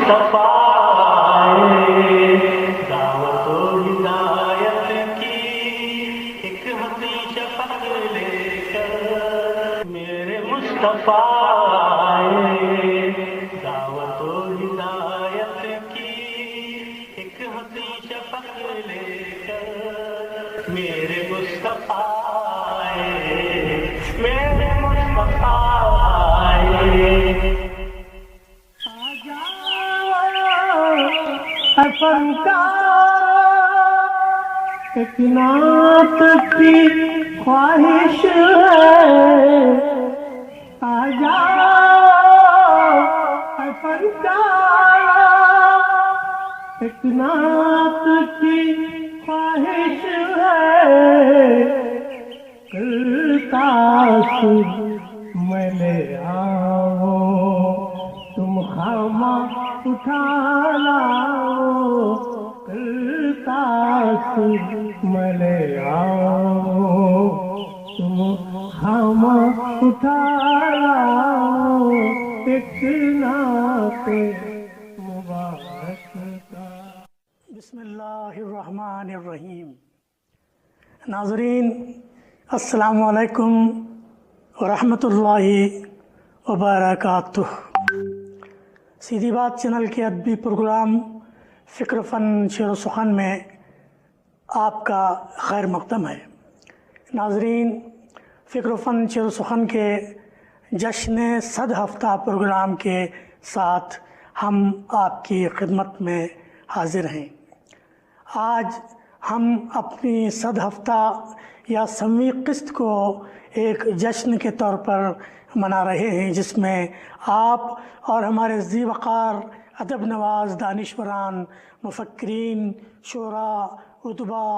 مصطفیٰ دعوت و ہدایت کی ایک ہنسی شفق لے کر میرے مصطفیٰ دعوت و ہدایت کی ایک ہنسی شفق لے کر میرے مصطفیٰ میرے مصطفیٰ ایک نعت کی خواہش ہے آ جاؤ اے فنکار ایک نعت کی خواہش ہے کرتا میں لے آؤ تم خامہ اٹھا لاؤ کرتا میں لے آؤ تم خامہ اٹھا لاؤ ایک نعت مبارک کا۔ بسم اللہ الرحمن الرحیم۔ ناظرین السلام علیکم ورحمۃ اللہ وبرکاتہ۔ سیدھی بات چینل کے ادبی پروگرام فکر فن شعر و سخن میں آپ کا خیر مقدم ہے۔ ناظرین فکر و فن شعر و سخن کے جشن 100 ہفتہ پروگرام کے ساتھ ہم آپ کی خدمت میں حاضر ہیں۔ آج ہم اپنی 100 ہفتہ یا 100ویں قسط کو ایک جشن کے طور پر منا رہے ہیں، جس میں آپ اور ہمارے ذی وقار ادب نواز دانشوران، مفکرین، شعراء، ادبا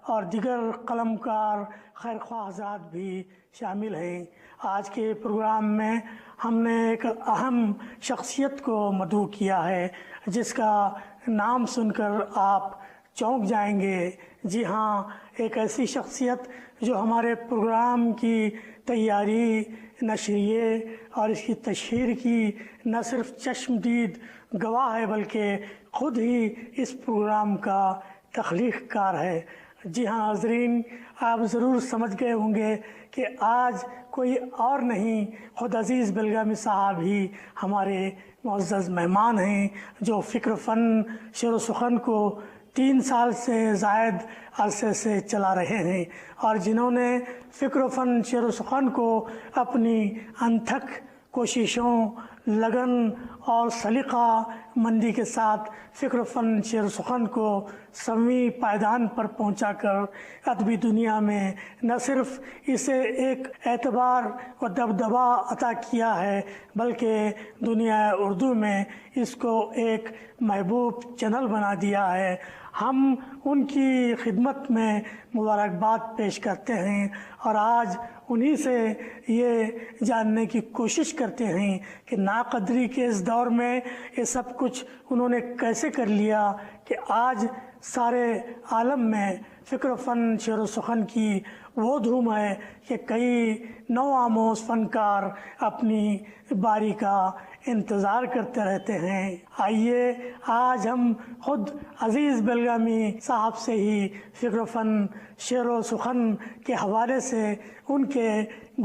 اور دیگر قلمکار خیرخواہ حضرات بھی شامل ہیں۔ آج کے پروگرام میں ہم نے ایک اہم شخصیت کو مدعو کیا ہے، جس کا نام سن کر آپ چونک جائیں گے۔ جی ہاں، ایک ایسی شخصیت جو ہمارے پروگرام کی تیاری، نشریے اور اس کی تشہیر کی نہ صرف چشمدید گواہ ہے بلکہ خود ہی اس پروگرام کا تخلیق کار ہے۔ جی ہاں ناظرین، آپ ضرور سمجھ گئے ہوں گے کہ آج کوئی اور نہیں، خود عزیز بلگامی صاحب ہی ہمارے معزز مہمان ہیں، جو فکر فن شعر و سخن کو 3 سال سے زائد عرصے سے چلا رہے ہیں، اور جنہوں نے فکر و فن شعر و سخن کو اپنی انتھک کوششوں، لگن اور سلیقہ مندی کے ساتھ فکر و فن شعر و سخن کو 100ویں پائیدان پر پہنچا کر ادبی دنیا میں نہ صرف اسے ایک اعتبار و دبدبہ عطا کیا ہے بلکہ دنیا اردو میں اس کو ایک محبوب چینل بنا دیا ہے۔ ہم ان کی خدمت میں مبارکباد پیش کرتے ہیں اور آج انہی سے یہ جاننے کی کوشش کرتے ہیں کہ ناقدری کے اس دور میں یہ سب کچھ انہوں نے کیسے کر لیا کہ آج سارے عالم میں فکر و فن شعر و سخن کی وہ دھوم ہے کہ کئی نو آموز فنکار اپنی باری کا انتظار کرتے رہتے ہیں۔ آئیے آج ہم خود عزیز بلگامی صاحب سے ہی فکر و فن شعر و سخن کے حوالے سے ان کے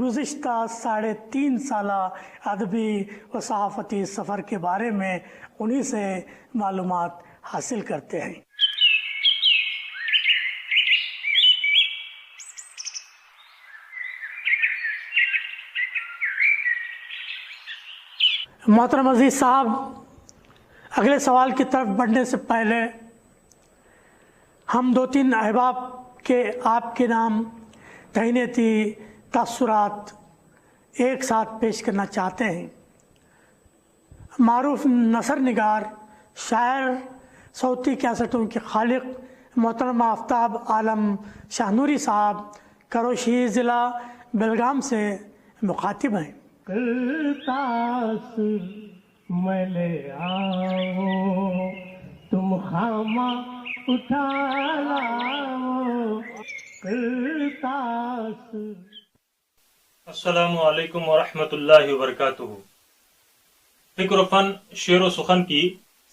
گزشتہ 3.5 سالہ ادبی و صحافتی سفر کے بارے میں انہی سے معلومات حاصل کرتے ہیں۔ محترم عزیز صاحب، اگلے سوال کی طرف بڑھنے سے پہلے ہم 2-3 احباب کے آپ کے نام تہنیتی تاثرات ایک ساتھ پیش کرنا چاہتے ہیں۔ معروف نثر نگار، شاعر، صوتی کیسٹوں کے خالق محترم آفتاب عالم شاہ نوری صاحب کروشی ضلع بیلگام سے مخاطب ہیں۔ میں لے آؤ تم خامہ اٹھا لاؤ السلام علیکم ورحمۃ اللہ وبرکاتہ۔ فکر و فن شعر و سخن کی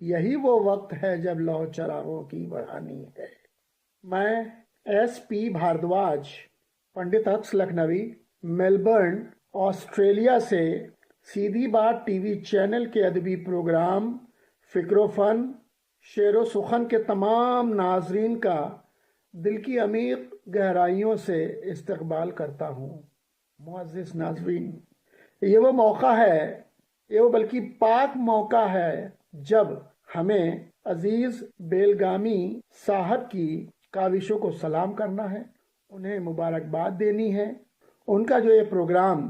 یہی وہ وقت ہے جب لو چراغوں کی بڑھانی ہے۔ میں ایس پی بھاردواج، پنڈت اکس لکھنوی، میلبرن آسٹریلیا سے سیدھی بات ٹی وی چینل کے ادبی پروگرام فکر و فن شعر و سخن کے تمام ناظرین کا دل کی عمیق گہرائیوں سے استقبال کرتا ہوں۔ معزز ناظرین، یہ وہ موقع ہے، یہ وہ بلکہ پاک موقع ہے جب ہمیں عزیز بیلگامی صاحب کی کاوشوں کو سلام کرنا ہے، انہیں مبارکباد دینی ہے۔ ان کا جو یہ پروگرام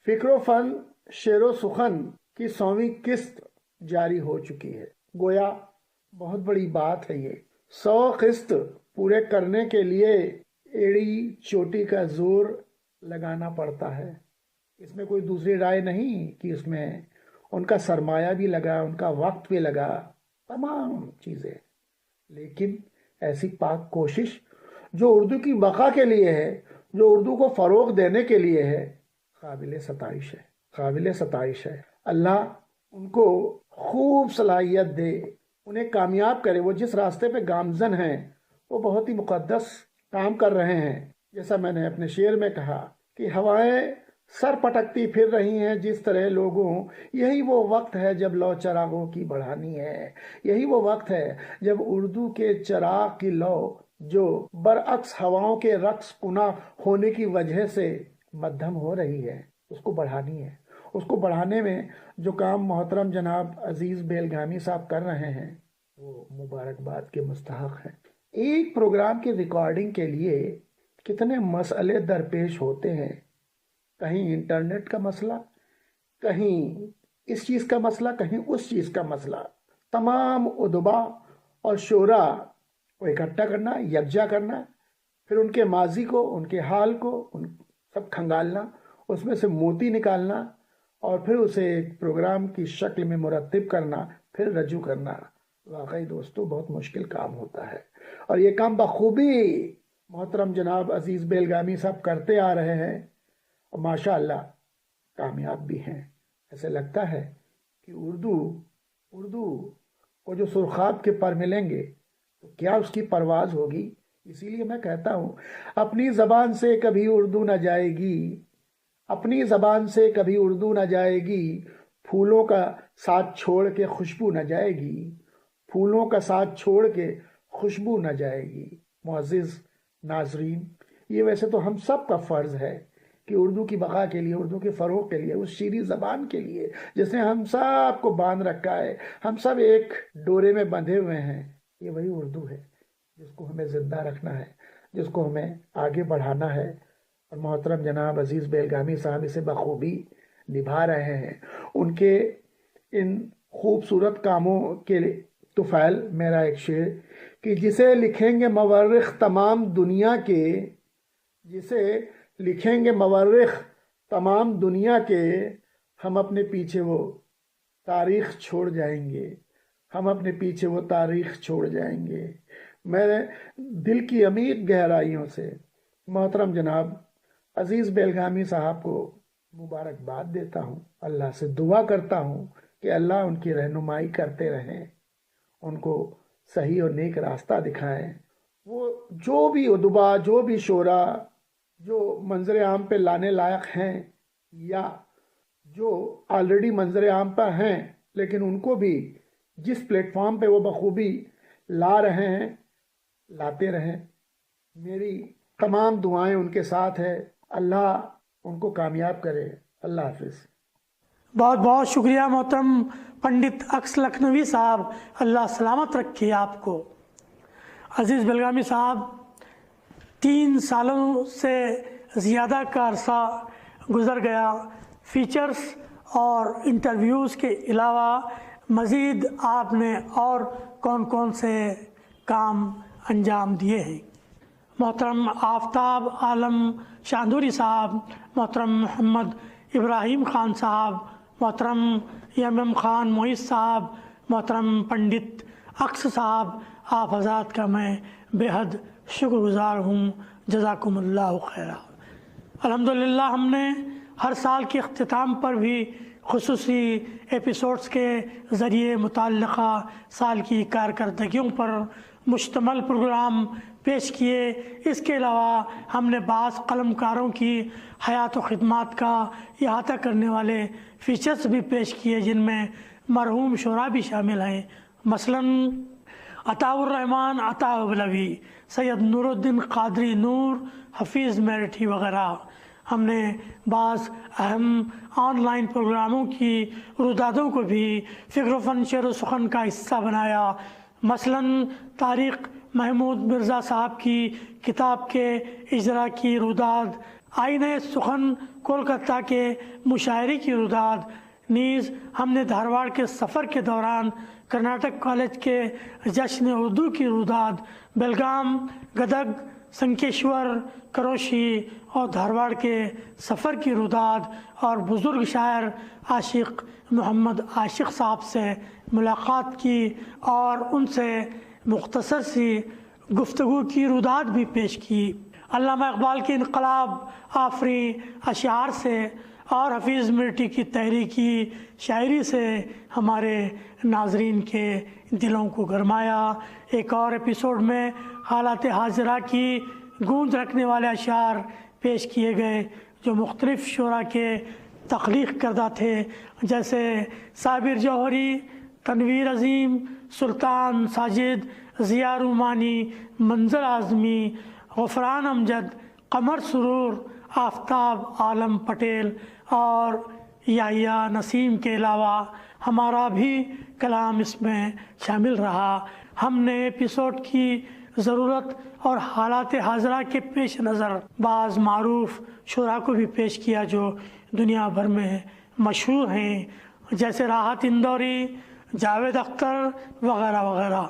فکر و فن شعر و سخن کی 100ویں قسط جاری ہو چکی ہے۔ گویا بہت بڑی بات ہے یہ۔ 100 قسط پورے کرنے کے لیے ایڑی چوٹی کا زور لگانا پڑتا ہے۔ اس میں کوئی دوسری رائے نہیں کہ اس میں ان کا سرمایہ بھی لگا، ان کا وقت بھی لگا، تمام چیزیں، لیکن ایسی پاک کوشش جو اردو کی بقا کے لیے ہے، جو اردو کو فروغ دینے کے لیے ہے، قابل ستائش ہے، قابل ستائش ہے۔ اللہ ان کو خوب صلاحیت دے، انہیں کامیاب کرے۔ وہ جس راستے پہ گامزن ہیں وہ بہت ہی مقدس کام کر رہے ہیں۔ جیسا میں نے اپنے شعر میں کہا کہ ہوائیں سر پٹکتی پھر رہی ہیں جس طرح لوگوں، یہی وہ وقت ہے جب لو چراغوں کی بڑھانی ہے۔ یہی وہ وقت ہے جب اردو کے چراغ کی لو جو برعکس ہواؤں کے رقص کنا ہونے کی وجہ سے مدھم ہو رہی ہے، اس کو بڑھانی ہے۔ اس کو بڑھانے میں جو کام محترم جناب عزیز بیلگامی صاحب کر رہے ہیں وہ مبارکباد کے مستحق ہیں۔ ایک پروگرام کی ریکارڈنگ کے لیے کتنے مسئلے درپیش ہوتے ہیں، کہیں انٹرنیٹ کا مسئلہ، کہیں اس چیز کا مسئلہ، کہیں اس چیز کا مسئلہ۔ تمام ادبا اور شعراء کو اکٹھا کرنا، یکجا کرنا، پھر ان کے ماضی کو، ان کے حال کو سب کھنگالنا، اس میں سے موتی نکالنا اور پھر اسے ایک پروگرام کی شکل میں مرتب کرنا، پھر رجوع کرنا۔ واقعی دوستو بہت مشکل کام ہوتا ہے، اور یہ کام بخوبی محترم جناب عزیز بیلگامی صاحب کرتے آ رہے ہیں، اور ماشاءاللہ کامیاب بھی ہیں۔ ایسے لگتا ہے کہ اردو کو جو سرخاب کے پر ملیں گے تو کیا اس کی پرواز ہوگی۔ اسی لیے میں کہتا ہوں اپنی زبان سے کبھی اردو نہ جائے گی، اپنی زبان سے کبھی اردو نہ جائے گی، پھولوں کا ساتھ چھوڑ کے خوشبو نہ جائے گی، پھولوں کا ساتھ چھوڑ کے خوشبو نہ جائے گی۔ معزز ناظرین، یہ ویسے تو ہم سب کا فرض ہے کہ اردو کی بقا کے لیے، اردو کے فروغ کے لیے، اس شیریں زبان کے لیے جس نے ہم سب کو باندھ رکھا ہے، ہم سب ایک ڈورے میں بندھے ہوئے ہیں، یہ وہی اردو ہے جس کو ہمیں زندہ رکھنا ہے، جس کو ہمیں آگے بڑھانا ہے، اور محترم جناب عزیز بیلگامی صاحب اسے بخوبی نبھا رہے ہیں۔ ان کے ان خوبصورت کاموں کے طفیل میرا ایک شعر کہ جسے لکھیں گے مورخ تمام دنیا کے، جسے لکھیں گے مورخ تمام دنیا کے، ہم اپنے پیچھے وہ تاریخ چھوڑ جائیں گے، ہم اپنے پیچھے وہ تاریخ چھوڑ جائیں گے۔ میں دل کی عمیق گہرائیوں سے محترم جناب عزیز بیلگامی صاحب کو مبارکباد دیتا ہوں، اللہ سے دعا کرتا ہوں کہ اللہ ان کی رہنمائی کرتے رہیں، ان کو صحیح اور نیک راستہ دکھائیں۔ وہ جو بھی ادبا، جو بھی شعراء جو منظر عام پہ لانے لائق ہیں یا جو آلریڈی منظر عام پر ہیں، لیکن ان کو بھی جس پلیٹ فارم پہ وہ بخوبی لا رہے ہیں لاتے رہیں۔ میری تمام دعائیں ان کے ساتھ ہے، اللہ ان کو کامیاب کرے۔ اللہ حافظ۔ بہت بہت شکریہ محترم پنڈت اکس لکھنوی صاحب، اللہ سلامت رکھے آپ کو۔ عزیز بیلگامی صاحب 3 سالوں سے زیادہ کا عرصہ گزر گیا، فیچرز اور انٹرویوز کے علاوہ مزید آپ نے اور کون کون سے کام انجام دیے ہیں؟ محترم آفتاب عالم شاندوری صاحب، محترم محمد ابراہیم خان صاحب، محترم یم خان معیز صاحب، محترم پنڈت اکس صاحب، آپ حضرات کا میں بے حد شکر گزار ہوں۔ جزاکم اللہ خیرہ۔ الحمدللہ ہم نے ہر سال کے اختتام پر بھی خصوصی ایپیسوڈز کے ذریعے متعلقہ سال کی کارکردگیوں پر مشتمل پروگرام پیش کیے۔ اس کے علاوہ ہم نے بعض قلم کاروں کی حیات و خدمات کا احاطہ کرنے والے فیچرز بھی پیش کیے جن میں مرحوم شعراء بھی شامل ہیں، مثلاً عطاء الرحمن عطا بلوی، سید نور الدین قادری نور، حفیظ میرٹھی وغیرہ۔ ہم نے بعض اہم آن لائن پروگراموں کی رودادوں کو بھی فکر و فن شعر و سخن کا حصہ بنایا، مثلاً طارق محمود مرزا صاحب کی کتاب کے اجرا کی روداد، آئینہ سخن کولکتہ کے مشاعرے کی روداد، نیز ہم نے دھارواڑ کے سفر کے دوران کرناٹک کالج کے جشن اردو کی روداد، بیلگام، گدگ، سنکیشور، کروشی اور دھارواڑ کے سفر کی روداد، اور بزرگ شاعر عاشق محمد عاشق صاحب سے ملاقات کی اور ان سے مختصر سی گفتگو کی روداد بھی پیش کی۔ علامہ اقبال کے انقلاب آفری اشعار سے اور حفیظ میرٹھی کی تحریکی شاعری سے ہمارے ناظرین کے دلوں کو گرمایا۔ ایک اور ایپیسوڈ میں حالات حاضرہ کی گونج رکھنے والے اشعار پیش کیے گئے جو مختلف شعراء کے تخلیق کردہ تھے، جیسے صابر جوہری، تنویر عظیم، سلطان ساجد، ضیاء رومانی، منظر اعظمی، غفران امجد، قمر سرور، آفتاب عالم پٹیل اور یحییٰ نسیم کے علاوہ ہمارا بھی کلام اس میں شامل رہا۔ ہم نے ایپیسوڈ کی ضرورت اور حالات حاضرہ کے پیش نظر بعض معروف شعراء کو بھی پیش کیا جو دنیا بھر میں مشہور ہیں، جیسے راحت اندوری، جاوید اختر وغیرہ وغیرہ۔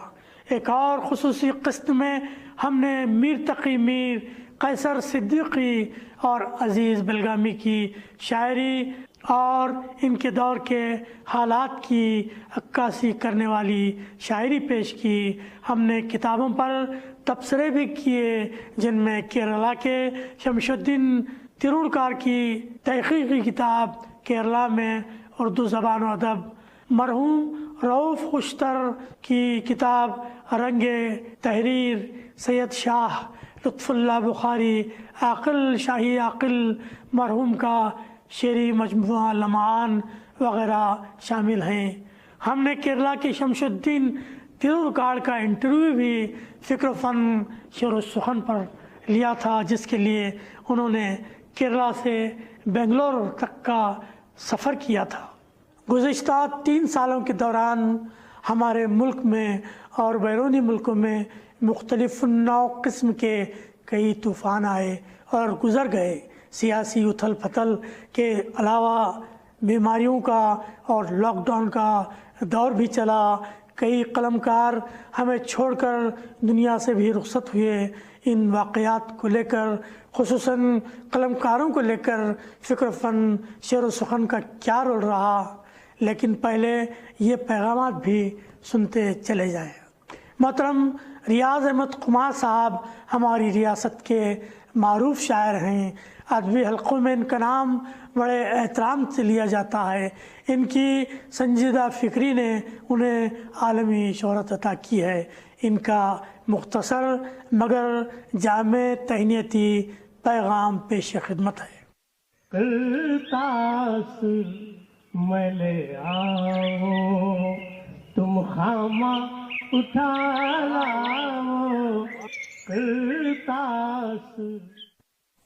ایک اور خصوصی قسط میں ہم نے میر تقی میر، قیصر صدیقی اور عزیز بلگامی کی شاعری اور ان کے دور کے حالات کی عکاسی کرنے والی شاعری پیش کی۔ ہم نے کتابوں پر تبصرے بھی کیے جن میں کیرلا کے شمش الدین ترونکار کی تحقیقی کتاب کیرلا میں اردو زبان و ادب، مرحوم رؤوف خوشتر کی کتاب رنگ تحریر، سید شاہ لطف اللہ بخاری عاقل شاہی عاقل مرحوم کا شعری مجموعہ لمعان وغیرہ شامل ہیں۔ ہم نے کیرلا کے شمش الدین ترونکار کا انٹرویو بھی فکر و فن شعر و سخن پر لیا تھا، جس کے لیے انہوں نے کیرلا سے بنگلور تک کا سفر کیا تھا۔ گزشتہ 3 سالوں کے دوران ہمارے ملک میں اور بیرونی ملکوں میں مختلف نوع قسم کے کئی طوفان آئے اور گزر گئے۔ سیاسی اتھل پھتل کے علاوہ بیماریوں کا اور لاک ڈاؤن کا دور بھی چلا۔ کئی قلم کار ہمیں چھوڑ کر دنیا سے بھی رخصت ہوئے۔ ان واقعات کو لے کر، خصوصاً قلم کاروں کو لے کر، فکر فن شعر و سخن کا کیا رول رہا؟ لیکن پہلے یہ پیغامات بھی سنتے چلے جائیں۔ محترم ریاض احمد قمار صاحب ہماری ریاست کے معروف شاعر ہیں۔ ادبی حلقوں میں ان کا نام بڑے احترام سے لیا جاتا ہے۔ ان کی سنجیدہ فکری نے انہیں عالمی شہرت عطا کی ہے۔ ان کا مختصر مگر جامع تہنیتی پیغام پیش خدمت ہے۔ کرتاس میں لے آؤ، تم خامہ اٹھا لاؤ، کرتاس۔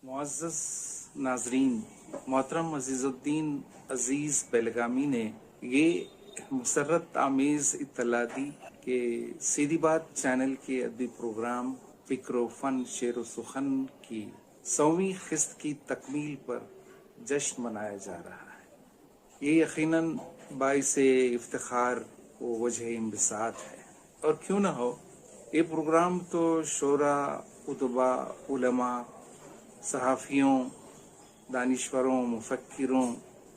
معزز ناظرین، محترم عزیز الدین عزیز بیلگامی نے یہ مسرت آمیز اطلاع دی کہ سیدھی بات چینل کے ادبی پروگرام فکر و فن شعر و سخن کی 100ویں قسط کی تکمیل پر جشن منایا جا رہا ہے۔ یہ یقیناً باعث افتخار و وجہ انبساط ہے، اور کیوں نہ ہو، یہ پروگرام تو شعراء، ادباء، علماء، صحافیوں، دانشوروں، مفکروں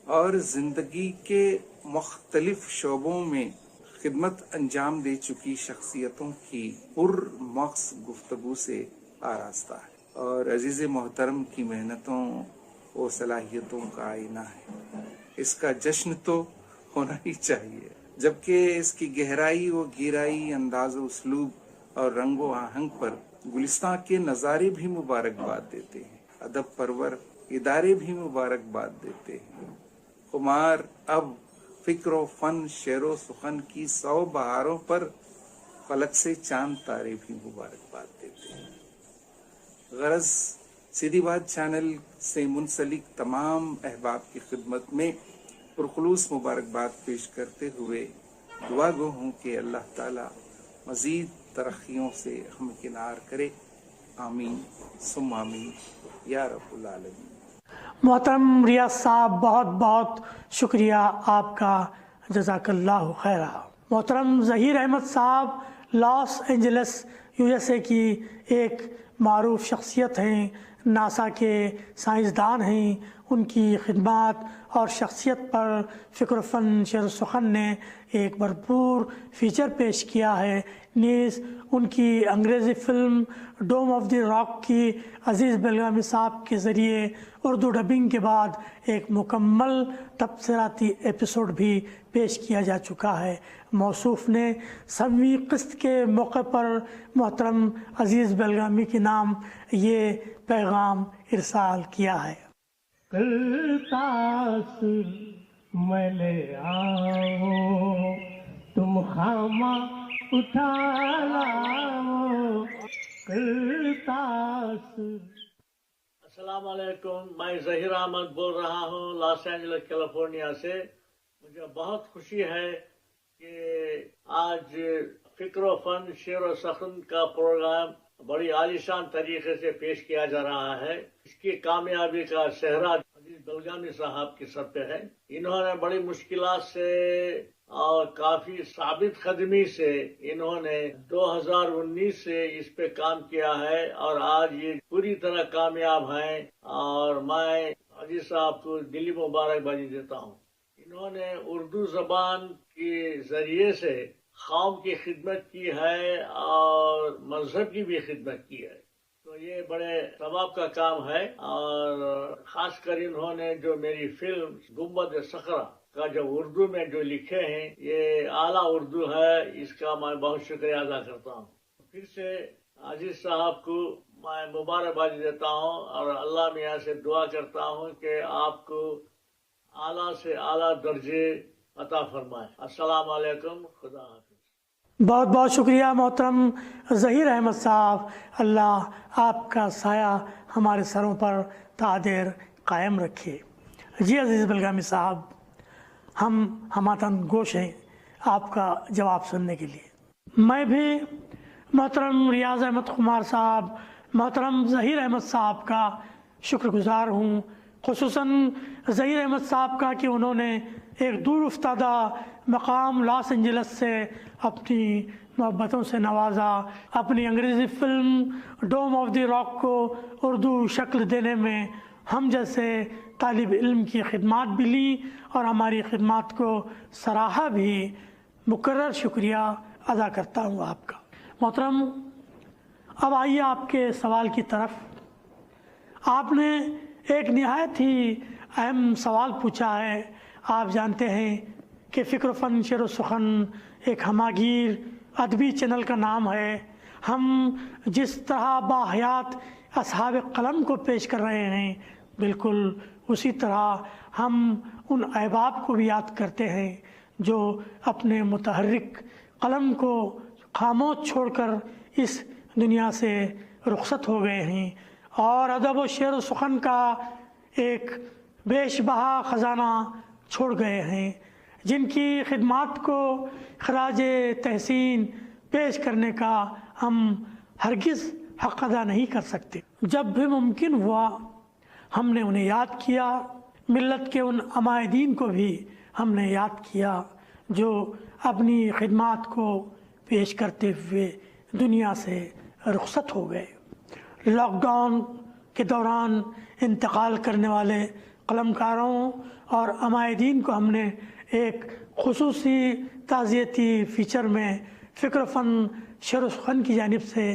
اور زندگی کے مختلف شعبوں میں خدمت انجام دے چکی شخصیتوں کی پر مغز گفتگو سے آراستہ ہے، اور عزیز محترم کی محنتوں و صلاحیتوں کا آئینہ ہے۔ اس کا جشن تو ہونا ہی چاہیے، جبکہ اس کی گہرائی و گہرائی، انداز و اسلوب اور رنگ و آہنگ پر گلستان کے نظارے بھی مبارکباد دیتے ہیں، ادب پرور ادارے بھی مبارکباد دیتے ہیں۔ خمار اب فکر و فن، شعر و سخن کی 100 بہاروں پر فلک سے چاند تارے بھی مبارکباد دیتے ہیں۔ غرض سیدھی بات چینل سے منسلک تمام احباب کی خدمت میں پرخلوص مبارکباد پیش کرتے ہوئے دعا گو ہوں کہ اللہ تعالی مزید ترقیوں سے ہمکنار کرے، آمین ثم آمین یا رب العالمین۔ محترم ریاض صاحب، بہت بہت شکریہ آپ کا، جزاک اللہ خیرہ۔ محترم ظہیر احمد صاحب لاس اینجلس USA کی ایک معروف شخصیت ہیں، ناسا کے سائنسدان ہیں۔ ان کی خدمات اور شخصیت پر فکر و فن شعر و سخن نے ایک بھرپور فیچر پیش کیا ہے۔ نیز ان کی انگریزی فلم ڈوم آف دی راک کی عزیز بلگامی صاحب کے ذریعے اردو ڈبنگ کے بعد ایک مکمل تبصراتی ایپیسوڈ بھی پیش کیا جا چکا ہے۔ موصوف نے 100ویں قسط کے موقع پر محترم عزیز بلگامی کے نام یہ پیغام ارسال کیا ہے۔ کرتاس میں لے آؤ، تم خامہ اٹھا لاؤ، کرتاس۔ السلام علیکم، میں ظہیر احمد بول رہا ہوں لاس اینجلس کیلیفورنیا سے۔ مجھے بہت خوشی ہے کہ آج فکر و فن شعر و سخن کا پروگرام بڑی عالیشان طریقے سے پیش کیا جا رہا ہے۔ اس کی کامیابی کا سہرا عزیز بلگامی صاحب کے سر پہ ہے۔ انہوں نے بڑی مشکلات سے اور کافی ثابت قدمی سے انہوں نے 2019 سے اس پہ کام کیا ہے اور آج یہ پوری طرح کامیاب ہیں، اور میں عزیز صاحب کو دلی مبارکبادی دیتا ہوں۔ انہوں نے اردو زبان کے ذریعے سے قوم کی خدمت کی ہے اور مذہب کی بھی خدمت کی ہے، تو یہ بڑے ثواب کا کام ہے۔ اور خاص کر انہوں نے جو میری فلم گنبد صخرہ کا جو اردو میں جو لکھے ہیں، یہ اعلیٰ اردو ہے، اس کا میں بہت شکریہ ادا کرتا ہوں۔ پھر سے عزیز صاحب کو میں مبارکبادی دیتا ہوں اور اللہ میاں سے دعا کرتا ہوں کہ آپ کو اعلیٰ سے اعلیٰ درجے عطا فرمائے۔ السلام علیکم، خدا حافظ۔ بہت بہت شکریہ محترم ظہیر احمد صاحب، اللہ آپ کا سایہ ہمارے سروں پر تا دیر قائم رکھے۔ جی عزیز بلگامی صاحب، ہم ہماتن گوش ہیں آپ کا جواب سننے کے لیے۔ میں بھی محترم ریاض احمد خمار صاحب، محترم ظہیر احمد صاحب کا شکر گزار ہوں، خصوصاً ظہیر احمد صاحب کا کہ انہوں نے ایک دور افتادہ مقام لاس اینجلس سے اپنی محبتوں سے نوازا، اپنی انگریزی فلم ڈوم آف دی راک کو اردو شکل دینے میں ہم جیسے طالب علم کی خدمات بھی لیں اور ہماری خدمات کو سراہا بھی۔ مکرر شکریہ ادا کرتا ہوں آپ کا۔ محترم، اب آئیے آپ کے سوال کی طرف۔ آپ نے ایک نہایت ہی اہم سوال پوچھا ہے۔ آپ جانتے ہیں کہ فکر و فن شعر و سخن ایک ہماگیر ادبی چینل کا نام ہے۔ ہم جس طرح باحیات اصحاب قلم کو پیش کر رہے ہیں، بالکل اسی طرح ہم ان احباب کو بھی یاد کرتے ہیں جو اپنے متحرک قلم کو خاموش چھوڑ کر اس دنیا سے رخصت ہو گئے ہیں، اور ادب و شعر و سخن کا ایک بیش بہا خزانہ چھوڑ گئے ہیں، جن کی خدمات کو خراج تحسین پیش کرنے کا ہم ہرگز حق ادا نہیں کر سکتے۔ جب بھی ممکن ہوا ہم نے انہیں یاد کیا، ملت کے ان عمائدین کو بھی ہم نے یاد کیا جو اپنی خدمات کو پیش کرتے ہوئے دنیا سے رخصت ہو گئے۔ لاک ڈاؤن کے دوران انتقال کرنے والے قلمکاروں اور عمائدین کو ہم نے ایک خصوصی تعزیتی فیچر میں فکر و فن شعر و سخن کی جانب سے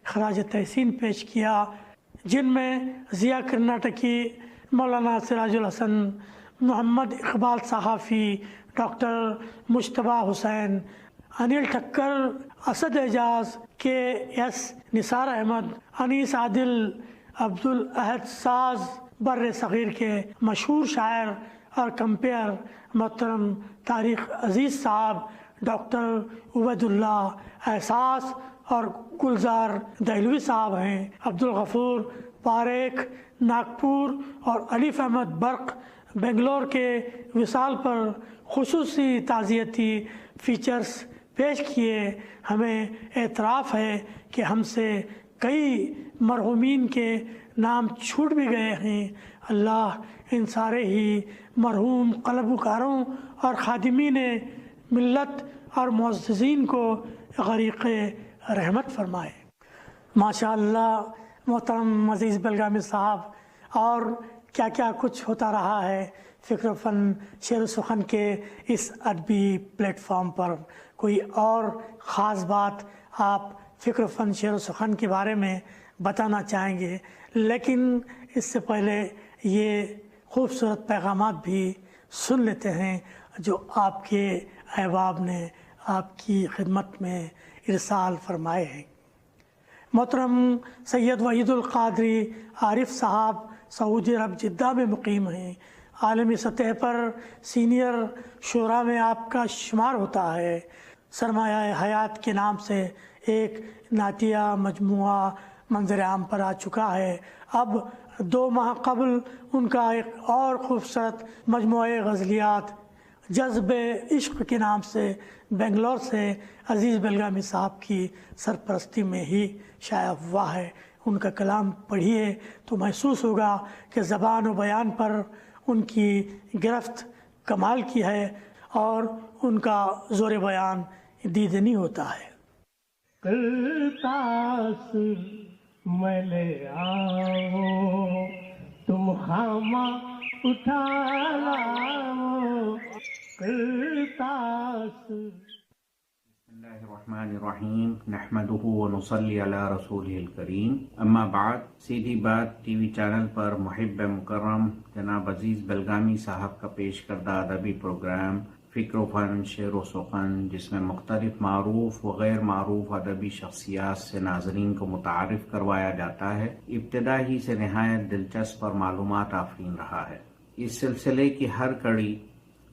خراج تحسین پیش کیا، جن میں ضیاء کرناٹکی، مولانا سراج الحسن، محمد اقبال صحافی، ڈاکٹر مشتبہ حسین، انل ٹھکر، اسد اعجاز، کے ایس نثار احمد، انیس عادل، عبدالاحد ساز، بر صغیر کے مشہور شاعر اور کمپیئر محترم طارق عزیز صاحب، ڈاکٹر عبید اللہ احساس اور گلزار دہلوی صاحب ہیں، عبدالغفور پاریکھ ناگپور اور علیف احمد برق بنگلور کے وصال پر خصوصی تعزیتی فیچرز پیش کیے۔ ہمیں اعتراف ہے کہ ہم سے کئی مرحومین کے نام چھوٹ بھی گئے ہیں۔ اللہ ان سارے ہی مرحوم قلمکاروں اور خادمین ملت اور معززین کو غریق رحمت فرمائے۔ ماشاء اللہ محترم عزیز بلگامی صاحب، اور کیا کیا کچھ ہوتا رہا ہے فکر و فن شعر و سخن کے اس ادبی پلیٹ فارم پر۔ کوئی اور خاص بات آپ فکر و فن شعر و سخن کے بارے میں بتانا چاہیں گے؟ لیکن اس سے پہلے یہ خوبصورت پیغامات بھی سن لیتے ہیں جو آپ کے احباب نے آپ کی خدمت میں ارسال فرمائے ہیں۔ محترم سید وحید القادری عارف صاحب سعودی عرب جدہ میں مقیم ہیں۔ عالمی سطح پر سینئر شعراء میں آپ کا شمار ہوتا ہے۔ سرمایہ حیات کے نام سے ایک نعتیہ مجموعہ منظر عام پر آ چکا ہے۔ اب 2 ماہ قبل ان کا ایک اور خوبصورت مجموعہ غزلیات جذب عشق کے نام سے بنگلور سے عزیز بلگامی صاحب کی سرپرستی میں ہی شائع ہوا ہے۔ ان کا کلام پڑھیے تو محسوس ہوگا کہ زبان و بیان پر ان کی گرفت کمال کی ہے اور ان کا زور بیان دیدنی ہوتا ہے۔ کرتاس میں لے آؤ تم خامہ اٹھا لاؤ کرتاس۔ بسم اللہ الرحمن الرحیم، نحمدہ ونصلی علی رسولہ الکریم، اما بعد۔ سیدھی بات ٹی وی چینل پر محب مکرم جناب عزیز بلگامی صاحب کا پیش کردہ ادبی پروگرام فکر و فن شعر و سخن، جس میں مختلف معروف و غیر معروف ادبی شخصیات سے ناظرین کو متعارف کروایا جاتا ہے، ابتدا ہی سے نہایت دلچسپ اور معلومات آفرین رہا ہے۔ اس سلسلے کی ہر کڑی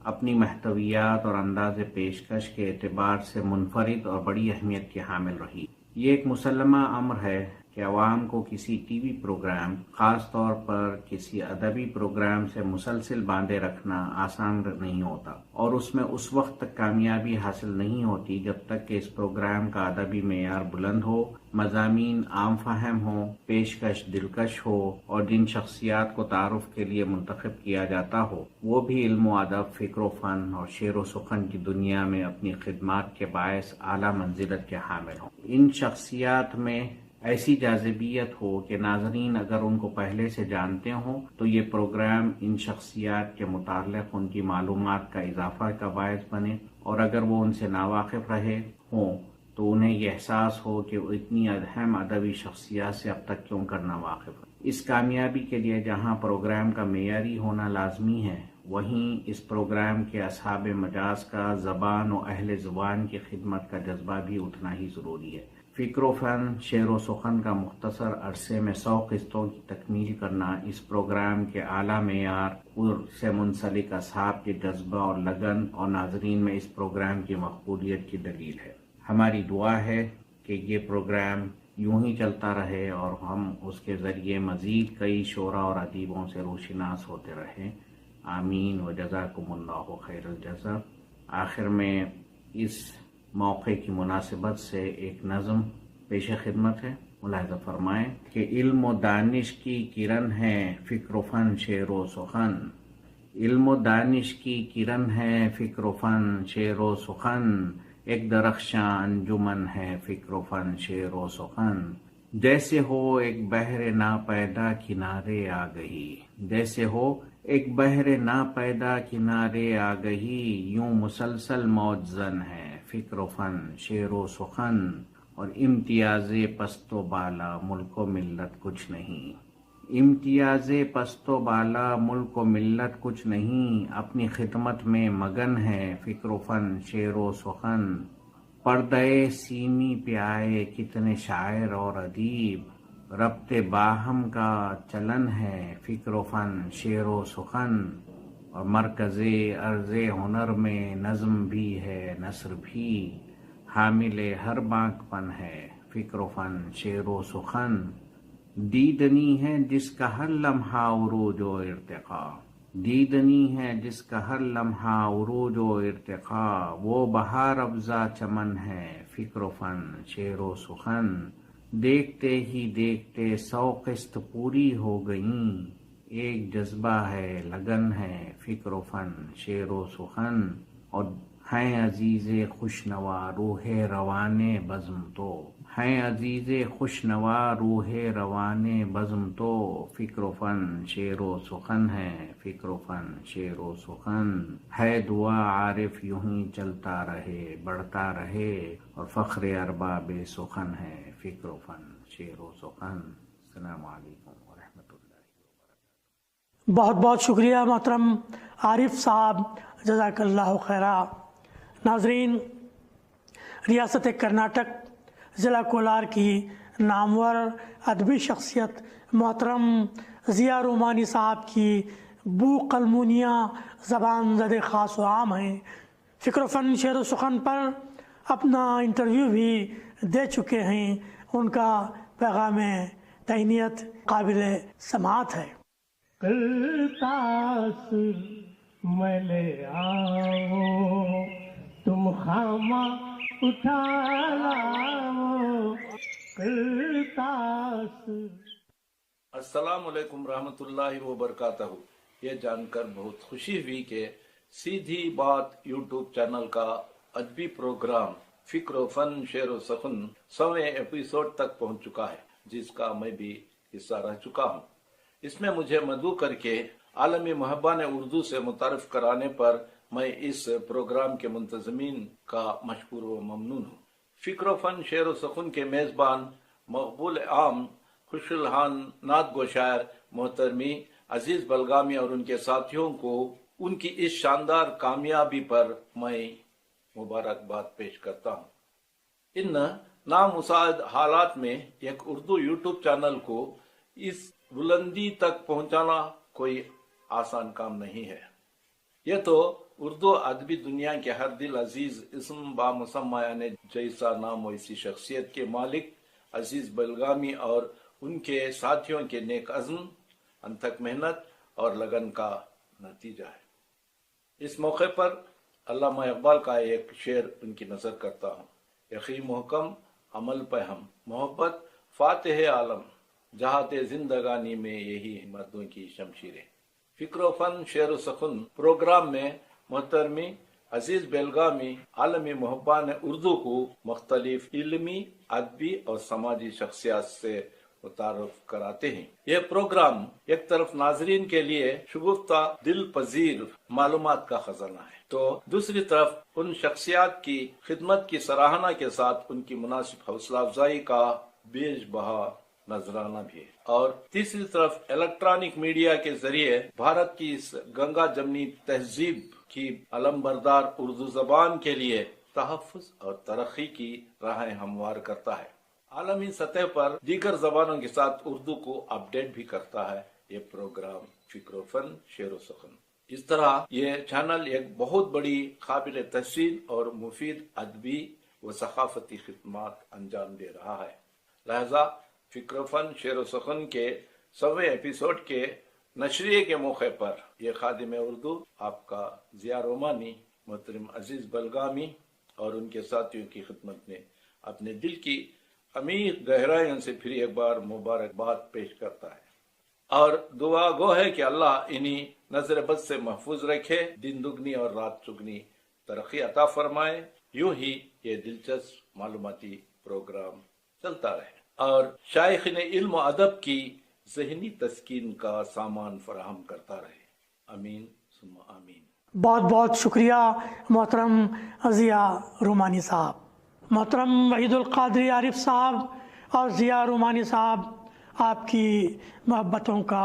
اپنی محتویات اور انداز پیشکش کے اعتبار سے منفرد اور بڑی اہمیت کی حامل رہی۔ یہ ایک مسلمہ امر ہے کہ عوام کو کسی ٹی وی پروگرام، خاص طور پر کسی ادبی پروگرام سے مسلسل باندھے رکھنا آسان نہیں ہوتا، اور اس میں اس وقت تک کامیابی حاصل نہیں ہوتی جب تک کہ اس پروگرام کا ادبی معیار بلند ہو، مضامین عام فہم ہو، پیشکش دلکش ہو، اور جن شخصیات کو تعارف کے لیے منتخب کیا جاتا ہو وہ بھی علم و ادب، فکر و فن اور شعر و سخن کی دنیا میں اپنی خدمات کے باعث اعلیٰ منزلت کے حامل ہوں۔ ان شخصیات میں ایسی جاذبیت ہو کہ ناظرین اگر ان کو پہلے سے جانتے ہوں تو یہ پروگرام ان شخصیات کے متعلق ان کی معلومات کا اضافہ کا باعث بنے، اور اگر وہ ان سے ناواقف رہے ہوں تو انہیں یہ احساس ہو کہ وہ اتنی اہم ادبی شخصیات سے اب تک کیوں کر ناواقف ہے۔ اس کامیابی کے لیے جہاں پروگرام کا معیاری ہونا لازمی ہے، وہیں اس پروگرام کے اصحاب مجاز کا زبان و اہل زبان کی خدمت کا جذبہ بھی اتنا ہی ضروری ہے۔ فکر و فن شعر و سخن کا مختصر عرصے میں 100 قسطوں کی تکمیل کرنا اس پروگرام کے اعلیٰ معیار سے منسلک اصحاب کے جذبہ اور لگن اور ناظرین میں اس پروگرام کی مقبولیت کی دلیل ہے۔ ہماری دعا ہے کہ یہ پروگرام یوں ہی چلتا رہے اور ہم اس کے ذریعے مزید کئی شعراء اور ادیبوں سے روشناس ہوتے رہیں۔ آمین و جزاکم اللہ خیر الجزا۔ آخر میں اس موقع کی مناسبت سے ایک نظم پیش خدمت ہے، ملاحظہ فرمائیں کہ علم و دانش کی کرن ہے فکر و فن شعر و سخن، علم و دانش کی کرن ہے فکر و فن شعر و سخن، ایک درخشاں انجمن ہے فکر و فن شعر و سخن، جیسے ہو ایک بحر ناپیدا کنارے آ گئی، جیسے ہو ایک بحر ناپیدا کنارے آ گئی، یوں مسلسل موج زن ہے فکر و فن شعر و سخن، اور امتیاز پست و بالا ملک و ملت کچھ نہیں۔ امتیاز پست و بالا ملک و ملت کچھ نہیں، اپنی خدمت میں مگن ہے فکر و فن شعر و سخن، پردے سیمی پہ آئے کتنے شاعر اور ادیب، ربط باہم کا چلن ہے فکر و فن شعر و سخن، اور مرکز عرض ہنر میں نظم بھی ہے نثر بھی، حامل ہر بانک پن ہے فکر و فن شعر و سخن، دیدنی ہے جس کا ہر لمحہ عروج و ارتقا، دیدنی ہے جس کا ہر لمحہ عروج و ارتقا، وہ بہار افزا چمن ہے فکر و فن شعر و سخن، دیکھتے ہی دیکھتے 100 قسط پوری ہو گئیں، ایک جذبہ ہے لگن ہے فکر و فن شعر و سخن، اور ہیں عزیز خوشنوا روح روان بزم تو، ہیں عزیز خوشنوا روح روان بزم تو، فکر و فن شعر و سخن ہے فکر و فن شعر و سخن، ہے دعا عارف یوں ہی چلتا رہے بڑھتا رہے، اور فخر ارباب سخن ہے فکر و فن شعر و سخن۔ السلام علیکم ورحمۃ اللہ وبرکاتہ۔ بہت بہت شکریہ محترم عارف صاحب، جزاک اللہ خیرہ۔ ناظرین، ریاست کرناٹک ضلع کولار کی نامور ادبی شخصیت محترم ضیاء رومانی صاحب کی بو قلمونیاں زبان زد خاص و عام ہیں، فکر و فن شعر و سخن پر اپنا انٹرویو بھی دے چکے ہیں، ان کا پیغام تہنیت قابل سماعت ہے۔ کرتاس میں لے آؤ تم خامہ اٹھا لاؤ، کرتاس۔ السلام علیکم رحمۃ اللہ وبرکاتہ۔ یہ جان کر بہت خوشی ہوئی کہ سیدھی بات یوٹیوب چینل کا ادبی پروگرام فکر و فن شعر و سخن 100ویں ایپیسوڈ تک پہنچ چکا ہے، جس کا میں بھی حصہ رہ چکا ہوں۔ اس میں مجھے مدعو کر کے عالمی محبان اردو سے متعارف کرانے پر میں اس پروگرام کے منتظمین کا مشکور و ممنون ہوں۔ فکر و فن شعر و سخن کے میزبان مقبول عام خوش الحان نعت گو شاعر محترمی عزیز بلگامی اور ان کے ساتھیوں کو ان کی اس شاندار کامیابی پر میں مبارکباد پیش کرتا ہوں۔ ان نامساعد حالات میں ایک اردو یوٹیوب چینل کو اس بلندی تک پہنچانا کوئی آسان کام نہیں ہے۔ یہ تو اردو ادبی دنیا کے ہر دل عزیز اسم بامسمہ یعنی جیسا نام ویسی شخصیت کے مالک عزیز بلگامی اور ان کے ساتھیوں کے نیک عزم، انتھک محنت اور لگن کا نتیجہ ہے۔ اس موقع پر علامہ اقبال کا ایک شعر ان کی نظر کرتا ہوں۔ یقین محکم عمل پہ ہم محبت فاتح عالم، جہات زندگانی میں یہی مردوں کی شمشیریں۔ فکر و فن شعر و سخن پروگرام میں محترمی عزیز بیلگامی عالمی محبان اردو کو مختلف علمی، ادبی اور سماجی شخصیات سے متعارف کراتے ہیں۔ یہ پروگرام ایک طرف ناظرین کے لیے شگفتہ دل پذیر معلومات کا خزانہ ہے، تو دوسری طرف ان شخصیات کی خدمت کی سراہنا کے ساتھ ان کی مناسب حوصلہ افزائی کا بیش بہا نذرانہ بھی ہے، اور تیسری طرف الیکٹرانک میڈیا کے ذریعے بھارت کی اس گنگا جمنی تہذیب کی علم بردار اردو زبان کے لیے تحفظ اور ترقی کی راہیں ہموار کرتا ہے۔ عالمی سطح پر دیگر زبانوں کے ساتھ اردو کو اپ ڈیٹ بھی کرتا ہے یہ پروگرام فکر و فن شعر و سخن۔ اس طرح یہ چینل ایک بہت بڑی قابل تحسین اور مفید ادبی و ثقافتی خدمات انجام دے رہا ہے۔ لہذا فکر و فن شعر و سخن کے 100ویں ایپیسوڈ کے نشریے کے موقع پر یہ خادم اردو آپ کا ضیاء رومانی محترم عزیز بلگامی اور ان کے ساتھیوں کی خدمت میں اپنے دل کی عمیق گہرائیوں سے پھر ایک بار مبارکباد پیش کرتا ہے، اور دعا گو ہے کہ اللہ انہی نظر بد سے محفوظ رکھے، دن دگنی اور رات چگنی ترقی عطا فرمائے، یوں ہی یہ دلچسپ معلوماتی پروگرام چلتا رہے اور شائقین علم و ادب کی ذہنی تسکین کا سامان فراہم کرتا رہے۔ آمین ثم آمین۔ بہت بہت شکریہ محترم ضیاء رومانی صاحب۔ محترم وحید القادری عارف صاحب اور ضیاء رومانی صاحب آپ کی محبتوں کا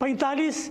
45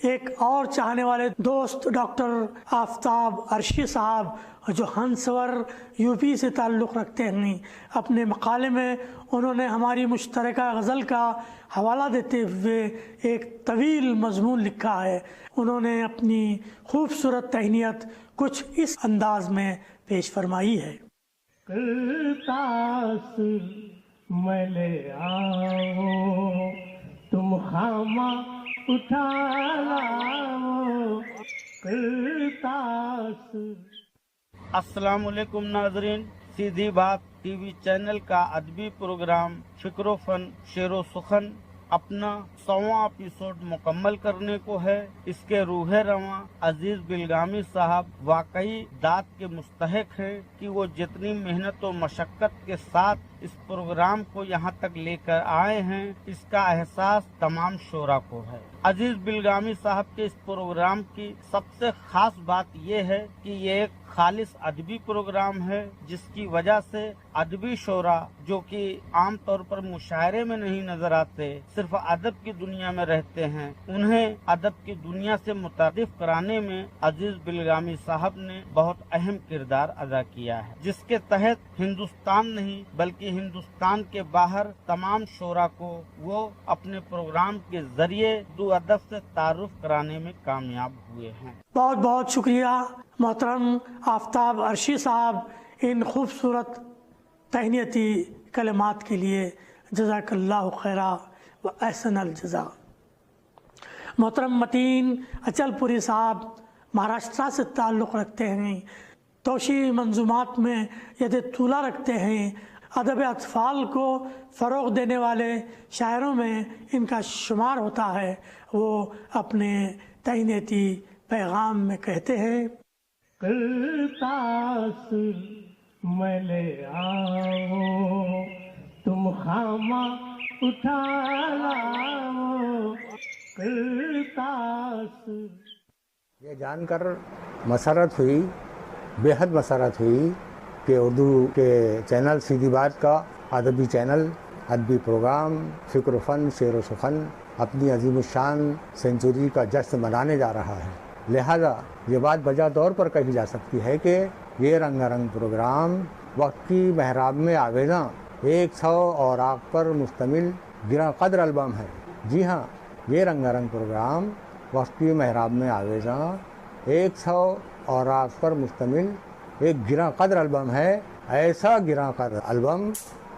ایک اور چاہنے والے دوست ڈاکٹر آفتاب عرشی صاحب جو ہنسور یو پی سے تعلق رکھتے ہیں، اپنے مقالے میں انہوں نے ہماری مشترکہ غزل کا حوالہ دیتے ہوئے ایک طویل مضمون لکھا ہے۔ انہوں نے اپنی خوبصورت تہنیت کچھ اس انداز میں پیش فرمائی ہے۔ کرتاس میں لے آؤ تم خامہ اٹھا لاؤ کرتاس۔ السلام علیکم ناظرین، سیدھی بات ٹی وی چینل کا ادبی پروگرام فکر و فن شعر و سخن اپنا 100واں ایپیسوڈ مکمل کرنے کو ہے۔ اس کے روح رواں عزیز بلگامی صاحب واقعی داد کے مستحق ہیں کہ وہ جتنی محنت و مشقت کے ساتھ اس پروگرام کو یہاں تک لے کر آئے ہیں، اس کا احساس تمام شعراء کو ہے۔ عزیز بلگامی صاحب کے اس پروگرام کی سب سے خاص بات یہ ہے کہ یہ ایک خالص ادبی پروگرام ہے، جس کی وجہ سے ادبی شعراء جو کہ عام طور پر مشاعرے میں نہیں نظر آتے، صرف ادب کی دنیا میں رہتے ہیں، انہیں ادب کی دنیا سے متعارف کرانے میں عزیز بلگامی صاحب نے بہت اہم کردار ادا کیا ہے، جس کے تحت ہندوستان نہیں بلکہ ہندوستان کے باہر تمام شعراء کو وہ اپنے پروگرام کے ذریعے دو ادب سے تعارف کرانے میں کامیاب ہوئے ہیں۔ بہت بہت شکریہ محترم آفتاب عرشی صاحب ان خوبصورت تہنیتی کلمات کے لیے، جزاک اللہ خیرہ و احسن الجزا۔ محترم متین اچل پوری صاحب مہاراشٹرا سے تعلق رکھتے ہیں، توشی منظومات میں ید طولہ رکھتے ہیں، ادب اطفال کو فروغ دینے والے شاعروں میں ان کا شمار ہوتا ہے۔ وہ اپنے تہنیتی پیغام میں کہتے ہیں، کرتاس میں لے آؤ تم خامہ اٹھا لاؤ کرتاس۔ یہ جان کر مسرت ہوئی، بے حد مسرت ہوئی کہ اردو کے چینل سیدھی بات کا ادبی چینل، ادبی پروگرام فکر و فن شعر و سخن اپنی عظیم الشان سینچری کا جشن منانے جا رہا ہے۔ لہذا یہ بات بجا طور پر کہی جا سکتی ہے کہ یہ رنگا رنگ پروگرام وقت کی محراب میں آویزاں 100 اوراق پر مشتمل گراں قدر البم ہے۔ جی ہاں، یہ رنگا رنگ پروگرام وقت کی محراب میں آویزاں 100 اوراق پر مشتمل ایک گراں قدر البم ہے، ایسا گراں قدر البم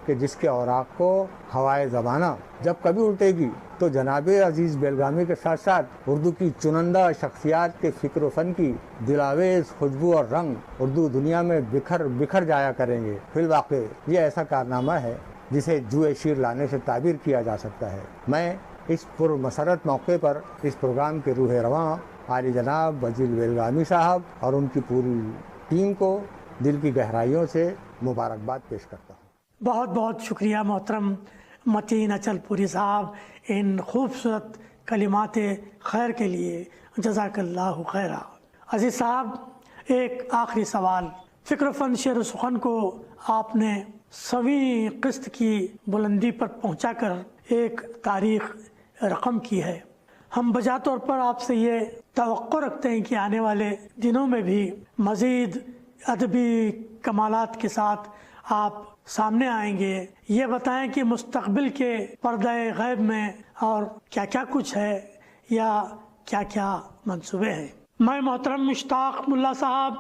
کہ جس کے اوراق کو ہوائے زمانہ جب کبھی الٹے گی تو جناب عزیز بیلگامی کے ساتھ ساتھ اردو کی چنندہ شخصیات کے فکر و فن کی دلاویز خوشبو اور رنگ اردو دنیا میں بکھر جایا کریں گے۔ فی الواقع یہ ایسا کارنامہ ہے جسے جوئے شیر لانے سے تعبیر کیا جا سکتا ہے۔ میں اس پرمسرت موقع پر اس پروگرام کے روح رواں عالی جناب عزیز بیلگامی صاحب اور ان کی پوری ٹیم کو دل کی گہرائیوں سے مبارکباد پیش کرتا ہوں۔ بہت بہت شکریہ محترم متین اچل پوری صاحب ان خوبصورت کلمات خیر کے لیے، جزاک اللہ خیرہ۔ عزیز صاحب، ایک آخری سوال، فکر و فن شعر و سخن کو آپ نے 100ویں قسط کی بلندی پر پہنچا کر ایک تاریخ رقم کی ہے۔ ہم بجا طور پر آپ سے یہ توقع رکھتے ہیں کہ آنے والے دنوں میں بھی مزید ادبی کمالات کے ساتھ آپ سامنے آئیں گے۔ یہ بتائیں کہ مستقبل کے پردہ غیب میں اور کیا کیا کچھ ہے یا کیا کیا منصوبے ہیں۔ میں محترم مشتاق ملا صاحب،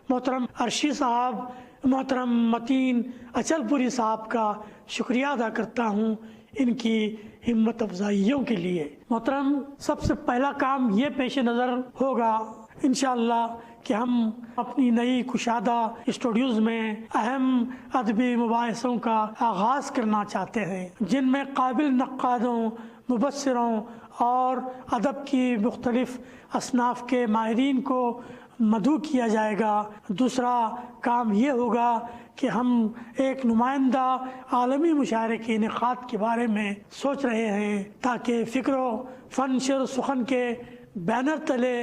محترم عرشی صاحب، محترم متین اچل پوری صاحب کا شکریہ ادا کرتا ہوں ان کی ہمت افزائیوں کے لیے۔ محترم، سب سے پہلا کام یہ پیش نظر ہوگا انشاءاللہ کہ ہم اپنی نئی کشادہ اسٹوڈیوز میں اہم ادبی مباحثوں کا آغاز کرنا چاہتے ہیں، جن میں قابل نقادوں، مبصروں اور ادب کی مختلف اصناف کے ماہرین کو مدعو کیا جائے گا۔ دوسرا کام یہ ہوگا کہ ہم ایک نمائندہ عالمی مشاعرے کے انعقاد کے بارے میں سوچ رہے ہیں تاکہ فکر و فن شعر و سخن کے بینر تلے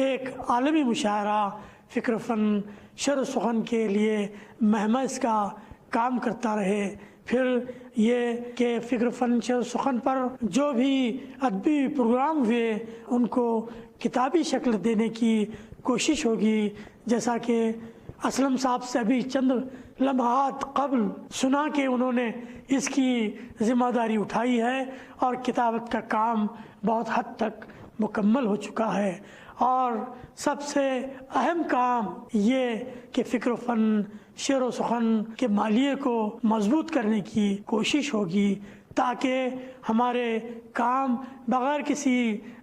ایک عالمی مشاعرہ فکر و فن شعر و سخن کے لیے مہمز کا کام کرتا رہے۔ پھر یہ کہ فکر فن شعر سخن پر جو بھی ادبی پروگرام ہوئے ان کو کتابی شکل دینے کی کوشش ہوگی، جیسا کہ اسلم صاحب سے ابھی چند لمحات قبل سنا کہ انہوں نے اس کی ذمہ داری اٹھائی ہے اور کتابت کا کام بہت حد تک مکمل ہو چکا ہے۔ اور سب سے اہم کام یہ کہ فکر و فن شعر و سخن کے مالیے کو مضبوط کرنے کی کوشش ہوگی تاکہ ہمارے کام بغیر کسی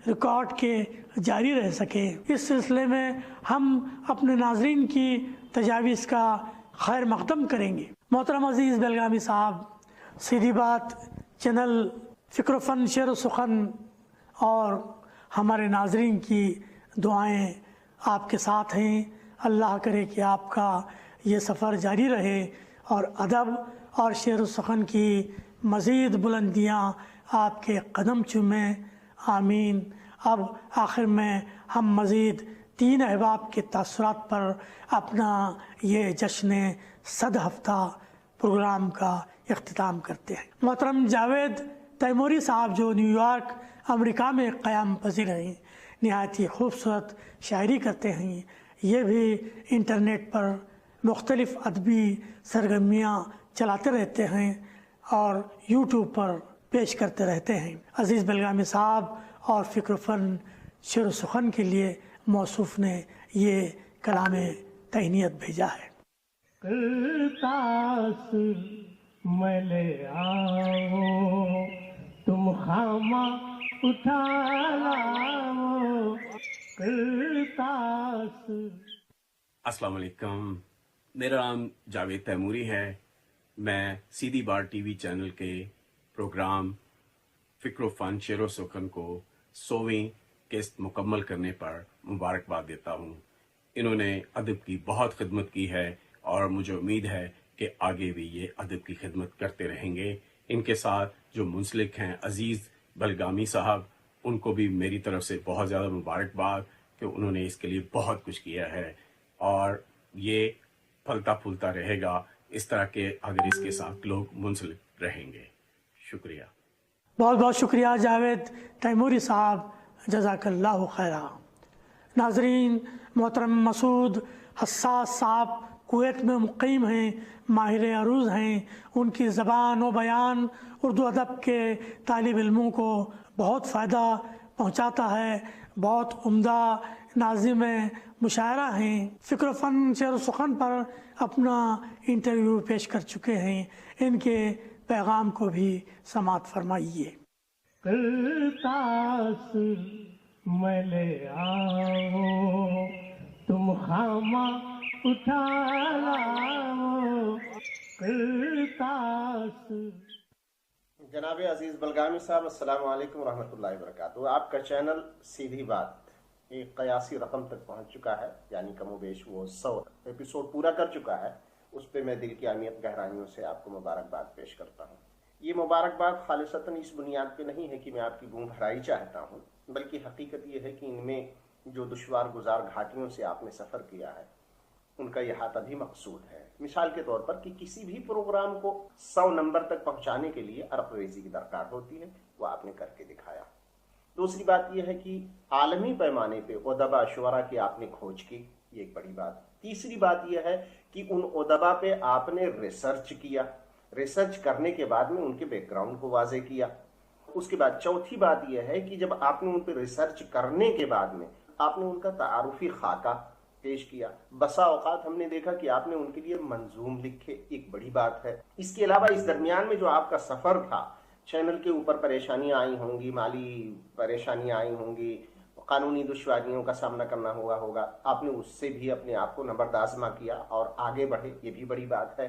ریکارڈ کے جاری رہ سکے۔ اس سلسلے میں ہم اپنے ناظرین کی تجاویز کا خیر مقدم کریں گے۔ محترم عزیز بیلگامی صاحب، سیدھی بات چینل فکر و فن شعر و سخن اور ہمارے ناظرین کی دعائیں آپ کے ساتھ ہیں۔ اللہ کرے کہ آپ کا یہ سفر جاری رہے اور ادب اور شعر و سخن کی مزید بلندیاں آپ کے قدم چومیں، آمین۔ اب آخر میں ہم مزید 3 احباب کے تاثرات پر اپنا یہ جشن 100 ہفتہ پروگرام کا اختتام کرتے ہیں۔ محترم جاوید تیموری صاحب جو نیو یارک امریکہ میں قیام پذیر ہیں، نہایت ہی خوبصورت شاعری کرتے ہیں، یہ بھی انٹرنیٹ پر مختلف ادبی سرگرمیاں چلاتے رہتے ہیں اور یوٹیوب پر پیش کرتے رہتے ہیں۔ عزیز بیلگامی صاحب اور فکر و فن شعر و سخن کے لیے موصوف نے یہ کلام تہنیت بھیجا ہے۔ کرتاس میں لے آؤ تم خامہ اٹھا لاؤ کرتاس۔ السلام علیکم، میرا نام جاوید تیموری ہے۔ میں سیدھی بات ٹی وی چینل کے پروگرام فکر و فن شعر و سخن کو 100ویں قسط مکمل کرنے پر مبارکباد دیتا ہوں۔ انہوں نے ادب کی بہت خدمت کی ہے اور مجھے امید ہے کہ آگے بھی یہ ادب کی خدمت کرتے رہیں گے۔ ان کے ساتھ جو منسلک ہیں عزیز بلگامی صاحب، ان کو بھی میری طرف سے بہت زیادہ مبارکباد کہ انہوں نے اس کے لیے بہت کچھ کیا ہے اور یہ پھلتا پھولتا رہے گا اس طرح کے اگر اس کے ساتھ لوگ منسلک رہیں گے۔ شکریہ، بہت بہت شکریہ جاوید تیموری صاحب، جزاک اللہ خیرہ۔ ناظرین، محترم مسعود حساس صاحب کویت میں مقیم ہیں، ماہر عروض ہیں۔ ان کی زبان و بیان اردو ادب کے طالب علموں کو بہت فائدہ پہنچاتا ہے، بہت عمدہ ناظم مشاعرہ ہیں۔ فکر و فن شعر و سخن پر اپنا انٹرویو پیش کر چکے ہیں، ان کے پیغام کو بھی سماعت فرمائیے۔ کرتاس میں لے آؤ تم خامہ اٹھا لاؤ کرتاس۔ جناب عزیز بلگامی صاحب، السلام علیکم ورحمۃ اللہ وبرکاتہ۔ آپ کا چینل سیدھی بات ایک قیاسی رقم تک پہنچ چکا ہے، یعنی کم و بیش وہ 100 ایپیسوڈ پورا کر چکا ہے۔ اس پہ میں دل کی عمیق گہرائیوں سے آپ کو مبارکباد پیش کرتا ہوں۔ یہ مبارکباد خالصتاً اس بنیاد پہ نہیں ہے کہ میں آپ کی بون بھرائی چاہتا ہوں، بلکہ حقیقت یہ ہے کہ ان میں جو دشوار گزار گھاٹیوں سے آپ نے سفر کیا ہے ان کا احاطہ بھی مقصود ہے۔ مثال کے طور پر کہ کسی بھی پروگرام کو 100 نمبر تک پہنچانے کے لیے عرق ریزی کی درکار ہوتی ہے، وہ آپ نے کر کے دکھایا۔ دوسری بات یہ ہے کہ عالمی پیمانے پہ ادبا شعراء کی آپ نے کھوج کی، یہ ایک بڑی بات۔ تیسری بات یہ ہے کہ ان ادبا پہ آپ نے ریسرچ کیا، ریسرچ کرنے کے بعد میں ان کے بیک گراؤنڈ کو واضح کیا۔ اس کے بعد چوتھی بات یہ ہے کہ جب آپ نے ان پہ ریسرچ کرنے کے بعد میں آپ نے ان کا تعارفی خاکہ پیش کیا۔ بسا اوقات ہم نے دیکھا کہ آپ نے ان کے لیے منظوم لکھے، ایک بڑی بات ہے۔ اس کے علاوہ اس درمیان میں جو آپ کا سفر تھا، چینل کے اوپر پریشانیاں آئی ہوں گی، مالی پریشانیاں آئی ہوں گی، قانونی دشواریوں کا سامنا کرنا ہوگا، آپ نے اس سے بھی اپنے آپ کو نبرد آزما کیا اور آگے بڑھے، یہ بھی بڑی بات ہے۔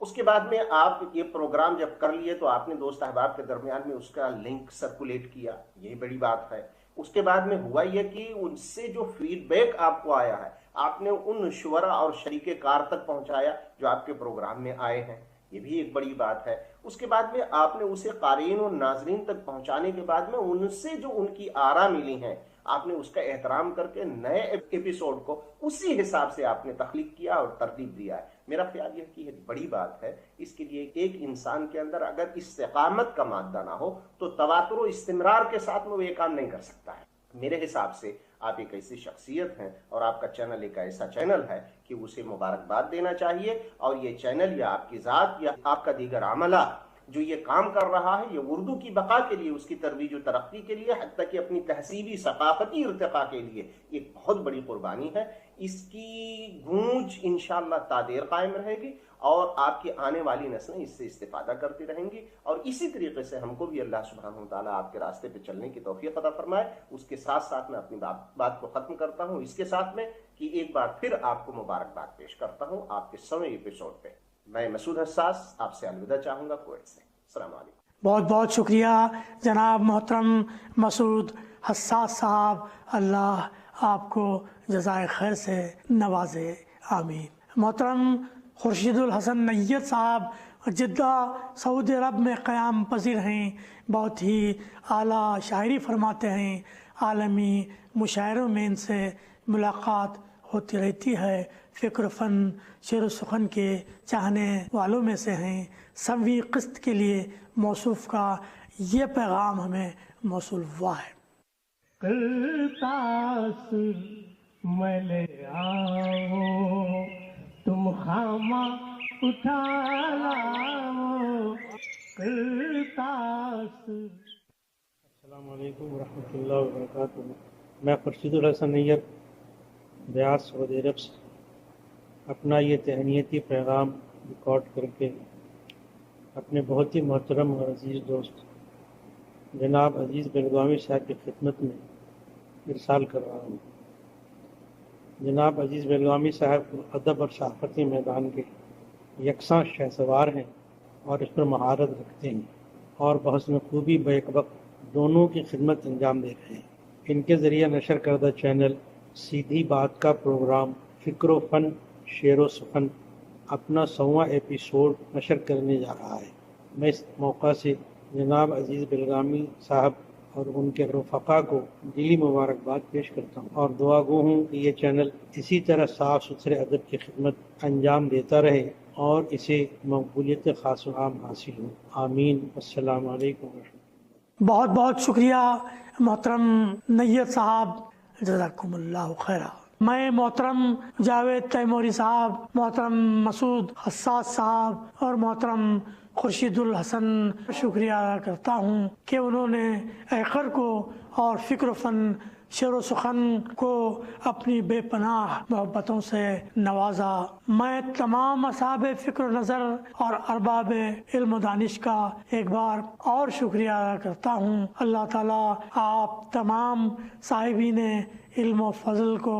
اس کے بعد میں آپ یہ پروگرام جب کر لیے تو آپ نے دوست احباب کے درمیان میں اس کا لنک سرکولیٹ کیا، یہ بڑی بات ہے۔ اس کے بعد میں ہوا یہ کہ ان سے جو فیڈ بیک آپ کو آیا ہے آپ نے ان شعراء اور شریک کار تک پہنچایا جو آپ کے پروگرام میں آئے ہیں، یہ بھی ایک بڑی بات ہے۔ اس کے بعد میں آپ نے اسے قارئین اور ناظرین تک پہنچانے کے بعد میں ان سے جو ان کی آراء ملی ہیں آپ نے اس کا احترام کر کے نئے ایپیسوڈ کو اسی حساب سے آپ نے تخلیق کیا اور ترتیب دیا ہے. میرا خیال یہ کہ یہ بڑی بات ہے. اس کے لیے ایک انسان کے اندر اگر استقامت کا مادہ نہ ہو تو تواتر و استمرار کے ساتھ میں وہ یہ کام نہیں کر سکتا ہے. میرے حساب سے آپ ایک ایسی شخصیت ہیں اور آپ کا چینل ایک ایسا چینل ہے کہ اسے مبارکباد دینا چاہیے. اور یہ چینل یا آپ کی ذات یا آپ کا دیگر عملہ جو یہ کام کر رہا ہے یہ اردو کی بقا کے لیے، اس کی ترویج و ترقی کے لیے، حتیٰ کہ اپنی تہذیبی ثقافتی ارتقاء کے لیے ایک بہت بڑی قربانی ہے. اس کی گونج انشاءاللہ تادیر قائم رہے گی اور آپ کی آنے والی نسلیں اس سے استفادہ کرتی رہیں گی. اور اسی طریقے سے ہم کو بھی اللہ سبحانہ وتعالیٰ آپ کے راستے پہ چلنے کی توفیق عطا فرمائے. اس کے ساتھ ساتھ میں اپنی بات کو ختم کرتا ہوں اس کے ساتھ میں کہ ایک بار پھر آپ کو مبارکباد پیش کرتا ہوں آپ کے 100ویں ایپیسوڈ پہ. میں مسعود حساس آپ سے الوداع چاہوں گا کویت سے. السلام علیکم. بہت بہت شکریہ جناب محترم مسعود حساس صاحب. اللہ آپ کو جزائے خیر سے نوازے. آمین. محترم خورشید الحسن نیت صاحب جدہ سعودی عرب میں قیام پذیر ہیں. بہت ہی اعلیٰ شاعری فرماتے ہیں. عالمی مشاعروں میں ان سے ملاقات ہوتی رہتی ہے. فکر فن شعر و سخن کے چاہنے والوں میں سے ہیں. 100ویں قسط کے لیے موصوف کا یہ پیغام ہمیں موصول ہوا ہے. کرتاس میں لے آؤ تم خامہ اٹھا لاؤ کرتاس. السلام علیکم ورحمۃ اللہ وبرکاتہ. میں خورشید الحسن نیت ریاض سعودی عرب سے اپنا یہ تہنیتی پیغام ریکارڈ کر کے اپنے بہت ہی محترم اور عزیز دوست جناب عزیز بلگامی صاحب کی خدمت میں ارسال کر رہا ہوں. جناب عزیز بلگامی صاحب ادب اور صحافتی میدان کے یکساں شہسوار ہیں اور اس پر مہارت رکھتے ہیں اور بحسن خوبی بیک وقت دونوں کی خدمت انجام دے رہے ہیں. ان کے ذریعے نشر کردہ چینل سیدھی بات کا پروگرام فکر و فن شعر و سخن اپنا 100واں ایپیسوڈ نشر کرنے جا رہا ہے. میں اس موقع سے جناب عزیز بلگامی صاحب اور ان کے رفقا کو دلی مبارکباد پیش کرتا ہوں اور دعا گو ہوں کہ یہ چینل اسی طرح صاف ستھرے ادب کی خدمت انجام دیتا رہے اور اسے مقبولیت خاص و عام حاصل ہو. آمین. السلام علیکم. بہت بہت شکریہ محترم نیت صاحب. جزاکم اللہ خیرہ. میں محترم جاوید تیموری صاحب، محترم مسعود حساس صاحب اور محترم خورشید الحسن شکریہ ادا کرتا ہوں کہ انہوں نے ایقر کو اور فکر و فن شعر و سخن کو اپنی بے پناہ محبتوں سے نوازا. میں تمام اصحاب فکر و نظر اور ارباب علم و دانش کا ایک بار اور شکریہ ادا کرتا ہوں. اللہ تعالیٰ آپ تمام صاحبین علم و فضل کو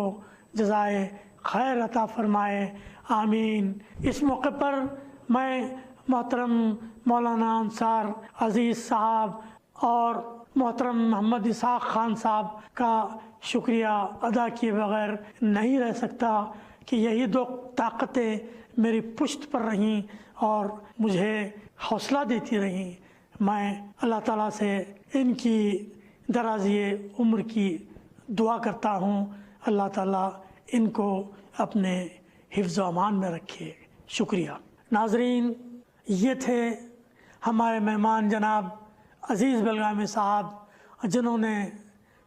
جزائے خیر عطا فرمائے. آمین. اس موقع پر میں محترم مولانا انصار عزیز صاحب اور محترم محمد اسحاق خان صاحب کا شکریہ ادا کیے بغیر نہیں رہ سکتا کہ یہی دو طاقتیں میری پشت پر رہیں اور مجھے حوصلہ دیتی رہیں. میں اللہ تعالیٰ سے ان کی درازی عمر کی دعا کرتا ہوں. اللہ تعالیٰ ان کو اپنے حفظ و امان میں رکھے. شکریہ. ناظرین، یہ تھے ہمارے مہمان جناب عزیز بلگامی صاحب، جنہوں نے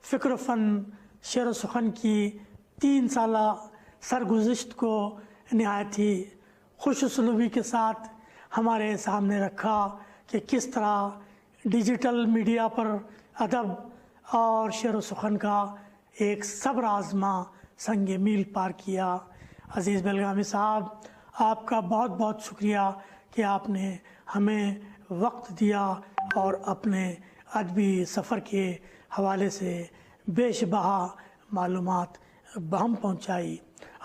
فکر و فن شعر و سخن کی 3 سالہ سرگزشت کو نہایت ہی خوش اسلوبی کے ساتھ ہمارے سامنے رکھا کہ کس طرح ڈیجیٹل میڈیا پر ادب اور شعر و سخن کا ایک صبر آزما سنگ میل پار کیا. عزیز بلگامی صاحب، آپ کا بہت بہت شکریہ کہ آپ نے ہمیں وقت دیا اور اپنے ادبی سفر کے حوالے سے بے شبہ معلومات بہم پہنچائی.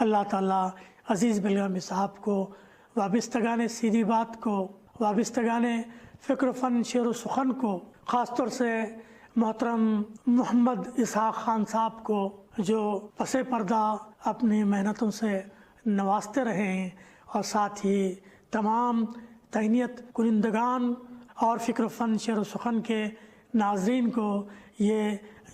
اللہ تعالیٰ عزیز بلگامی صاحب کو، وابستگان سیدھی بات کو، وابستگان فکر و فن شعر و سخن کو، خاص طور سے محترم محمد اسحاق خان صاحب کو جو پس پردہ اپنی محنتوں سے نوازتے رہے ہیں، اور ساتھ ہی تمام تہنیت کنندگان اور فکر و فن شعر و سخن کے ناظرین کو یہ